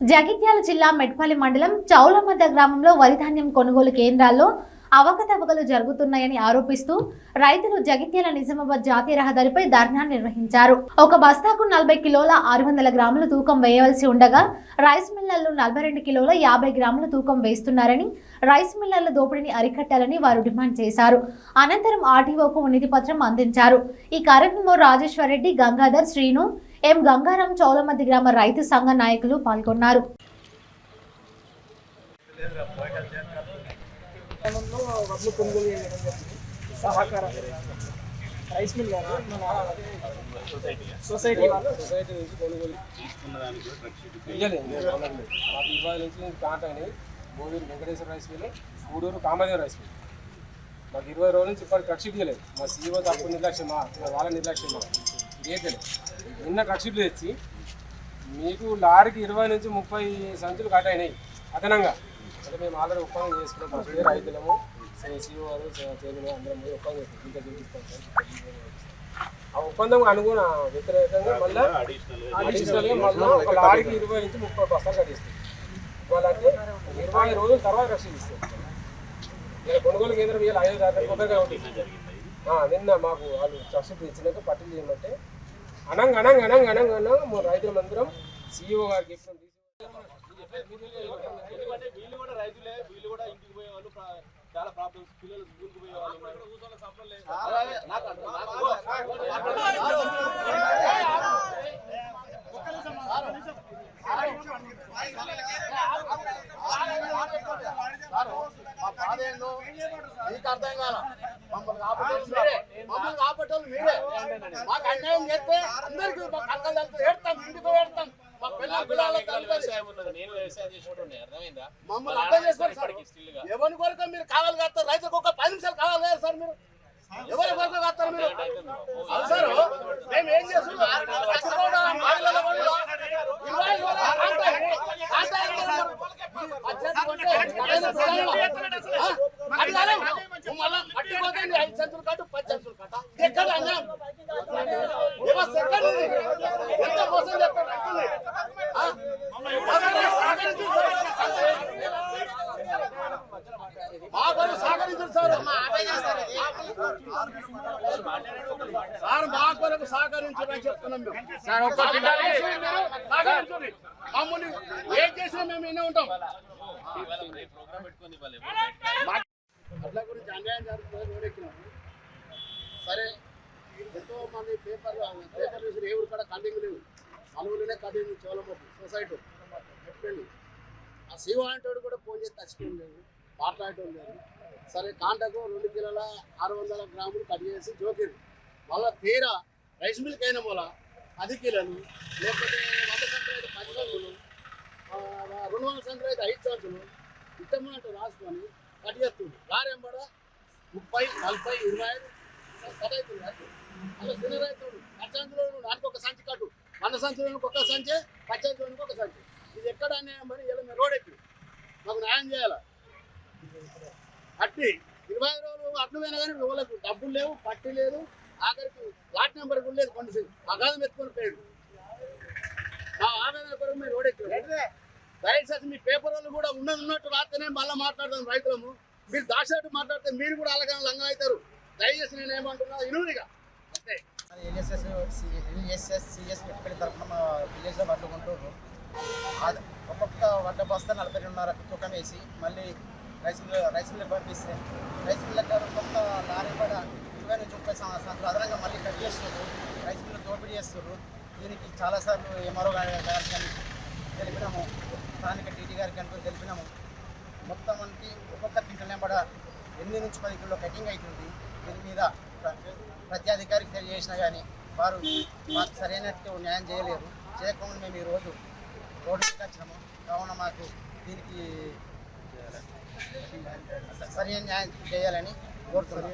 జగిత్యాల జిల్లా మెట్పల్లి మండలం చౌలమద్ద గ్రామంలో వరి ధాన్యం కొనుగోలు కేంద్రాల్లో అవకతవకలు జరుగుతున్నాయని ఆరోపిస్తూ రైతులు జగిత్యాల నిజామాబాద్ జాతీయ రహదారిపై ధర్నా నిర్వహించారు. ఒక బస్తాకు 40 కిలోల 600 గ్రాముల తూకం వేయవలసి ఉండగా రైస్ మిల్లర్లు 42 కిలోల 50 గ్రాముల తూకం వేస్తున్నారని, రైస్ మిల్లర్ల దోపిడీని అరికట్టాలని వారు డిమాండ్ చేశారు. అనంతరం ఆర్టీఓకు వినతి పత్రం అందించారు. ఈ కార్యక్రమంలో రాజేశ్వర్ రెడ్డి, గంగాధర్, శ్రీను, ఎం గంగారాం, చౌలమద్ది గ్రామ రైతు సంఘ నాయకులు పాల్గొన్నారు. వడ్లు కొనుగోలు చేయడం జరిగింది. సహకార రైస్ మిల్ గారు మన సొసైటీ నుంచి కొనుగోలు ఇవ్వలేదు. మాకు ఇవాళ నుంచి కాంటాని Goduru Venkateswara rice mill, Gudur Kamadev rice mill మాకు 20 రోజుల నుంచి ఇప్పటికి ట్రక్ షీట్ ఇవ్వలేదు. మా సీఓ తప్పు నిర్లక్ష్యమా, వాళ్ళ నిర్లక్ష్యమా ఇదే నిన్న ట్రక్ షీట్లు తెచ్చి మీకు లారీకి 20 నుంచి 30 సంచులు కట్టయినాయి అదనంగా. అంటే మేము ఆల్రెడీ ఒప్పందం చేసుకున్నాం. ఫస్ట్ రైతులము సీఓ గారు చైర్మన్ అందరం ఒప్పందం చేసుకున్నాం. ఇంకా చూపిస్తాం. ఆ ఒప్పందం అనుగుణ వ్యతిరేకంగా మళ్ళీ అడిషనల్గా మళ్ళీ ఒక లారీకి 20 నుంచి 30 బస్తాలు కట్టిస్తాం. వాళ్ళంటే 20 రోజుల తర్వాత రక్షిస్తాం. ఇలా కొనుగోలు కేంద్రం ఇవాళ 5 తారీఖు కొత్తగా ఉంటుంది. నిన్న మాకు వాళ్ళు రక్షణ ఇచ్చినాక పట్టిలు చేయమంటే అనంగా రైతుల మందిరం సీఈఓ గారికి చెప్పినాం. వీళ్ళు కూడా రైతులే, వీళ్ళు కూడా ఇంటికి పోయే వాళ్ళు, చాలా ప్రాబ్లమ్స్, పిల్లలు స్కూల్కి పోయే వాళ్ళు అర్థం కాల. మమ్మల్ని కాపాటోళ్ళు మీరే. మాకు అన్యాయం చేస్తే అందరికీ ఏడతాం, ఇంటికి ఏడతాం. మమ్మల్ని అర్థం చేసుకోండి సార్. ఎవరి కొరకు మీరు కావాలి కాస్తారు? రైతులకు ఒక 10 నిమిషాలు కావాలి కదా సార్. మీరు ఎవరి కొరకు కాస్తారు మీరు? సార్ మేము ఏం చేస్తున్నాం? పట్టిపోతే 5 సంచులు కట్టు, 10 సంచులు కట్ట. ఎక్కడ అన్యాయం? వ్యవస్థ ఎక్కడ ఎంత మోసం చేస్తారు? మాకు సహకరించారు సార్. సార్ మా కొరకు సహకరించారని చెప్తున్నాం మేము. సహకరించండి. మమ్మల్ని ఏం చేసినా మేము వినే ఉంటాం. అట్లా గురించి అన్యాయం జరుగుతుంది. రోడ్డెక్కినాము. సరే ఎంతో మంది పేపర్ చూసి ఏ ఊరు కూడా కంటింగ్ లేవు. మనవులనే కంటింగ్ చోళమద్దు సొసైటీ చెప్పండి. ఆ శివ అంటోడు కూడా ఫోన్ చేసి తచ్చిపోయింది లేదు, మాట్లాడటం లేదు. సరే కాంటకు 2 కిలోల 600 గ్రాములు కట్ చేసి జోకిరు. మళ్ళీ తీరా రైస్ మిల్క్ అయిన మూల 10 కిలోలు, లేకపోతే 100 సంచులు అయితే 10 సంచులు, 200 సంచులు అయితే 5 సంచులు ఇట్టమంటూ రాసుకొని కట్ చేస్తుంది. లారెంబడ 30, 40, 25 కట్ అవుతుంది. అలా చిన్న రైతుడు పచ్చంచులో దానికి ఒక సంచి కట్టు, 100 సంచులకు ఒక సంచి, పచ్చంచులకు ఒక సంచి. ఇది ఎక్కడ అన్యాయం అని ఇలా మేము రోడ్ ఎక్కి మాకు న్యాయం చేయాలి. అట్టి 20 రోజులు అడ్డుమైనా కానీ వాళ్ళకు డబ్బులు లేవు, పట్టి లేదు, ఆఖరికి లాట్ నెంబర్ కూడా లేదు. కొన్ని అగాధం ఎత్తుకొని పోయాడు. మా ఆవేదన కొరకు మేము రోడ్ ఎక్కి దయచేసి మీ పేపర్ వాళ్ళు కూడా ఉన్నట్టు రాస్తేనే మళ్ళీ మాట్లాడతాం రైతులము. మీరు దాచినట్టు మాట్లాడితే మీరు కూడా అలాగే లంగం అవుతారు. దయచేసి నేను ఏమంటున్నా ఇనుడిగా అంతే. సిఎస్ మెట్పల్లి తరఫున మా విలేజ్లో వడ్లు కొంటున్నారు. ఒక్కొక్క వడ్ల బస్తా 42.5 తూకం వేసి మళ్ళీ రైస్ మిల్లు పంపిస్తే రైస్ మిల్ కొత్త లారీ కూడా 20 నుంచి 30 సంవత్సరాలు అదనంగా మళ్ళీ కట్ చేస్తున్నారు. రైస్ మిల్లు దోపిడీ చేస్తున్నారు. దీనికి చాలాసార్లు ఎంఆర్ఓ గారికి తెలిపినాము, స్థానిక టీటీ గారికి అనుకుని తెలిపినాము. మొత్తం మనకి ఒక్కొక్క క్వింటల్ నెంబడ 8 నుంచి 10 కిలో కటింగ్ అవుతుంది. దీని మీద ప్రతి అధికారికి తెలియజేసినా కానీ వారు మాకు సరైనట్టు న్యాయం చేయలేరు. చేయకుండా మేము ఈరోజు రోడ్డుకి వచ్చినాము. కావున మాకు దీనికి సరైన న్యాయం చేయాలని కోరుతున్నాము.